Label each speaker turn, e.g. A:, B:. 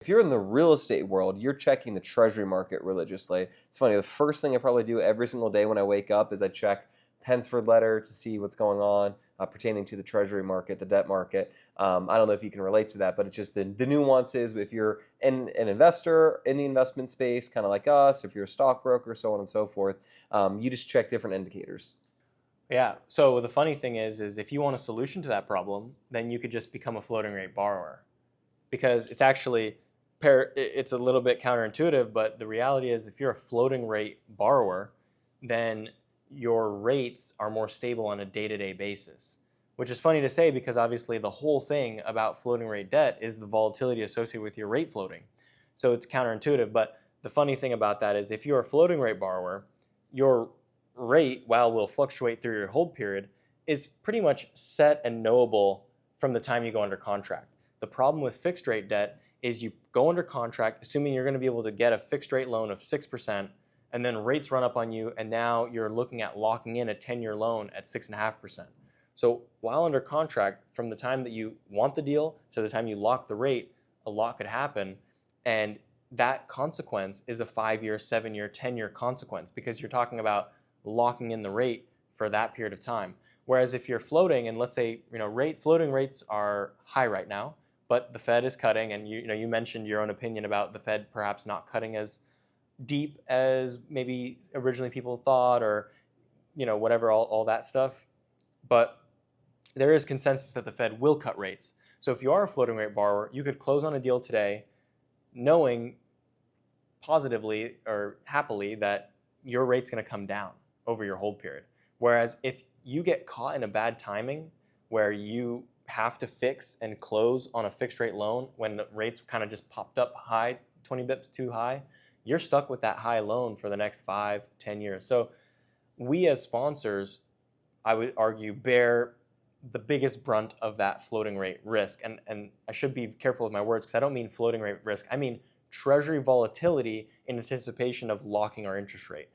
A: If you're in the real estate world, you're checking the treasury market religiously. It's funny, the first thing I probably do every single day when I wake up is I check Pensford letter to see what's going on pertaining to the treasury market, the debt market. I don't know if you can relate to that, but it's just the nuances. If you're an investor in the investment space, kind of like us, if you're a stockbroker, so on and so forth, you just check different indicators.
B: Yeah. So the funny thing is if you want a solution to that problem, then you could just become a floating rate borrower, because it's actually it's a little bit counterintuitive, but the reality is if you're a floating rate borrower, then your rates are more stable on a day-to-day basis. Which is funny to say because obviously the whole thing about floating rate debt is the volatility associated with your rate floating. So it's counterintuitive, but the funny thing about that is if you're a floating rate borrower, your rate, while will fluctuate through your hold period, is pretty much set and knowable from the time you go under contract. The problem with fixed rate debt is you go under contract assuming you're going to be able to get a fixed rate loan of 6%, and then rates run up on you, and now you're looking at locking in a 10-year loan at 6.5%. So while under contract, from the time that you want the deal to the time you lock the rate, a lot could happen. And that consequence is a 5-year, 7-year, 10-year consequence, because you're talking about locking in the rate for that period of time. Whereas if you're floating, and let's say floating rates are high right now, but the Fed is cutting, and you mentioned your own opinion about the Fed perhaps not cutting as deep as maybe originally people thought, or whatever, all that stuff. But there is consensus that the Fed will cut rates. So if you are a floating rate borrower, you could close on a deal today knowing positively or happily that your rate's going to come down over your hold period. Whereas if you get caught in a bad timing where you have to fix and close on a fixed rate loan when the rates kind of just popped up high, 20 bips too high, you're stuck with that high loan for the next 5-10 years. So we as sponsors, I would argue, bear the biggest brunt of that floating rate risk. And I should be careful with my words because I don't mean floating rate risk. I mean treasury volatility in anticipation of locking our interest rate.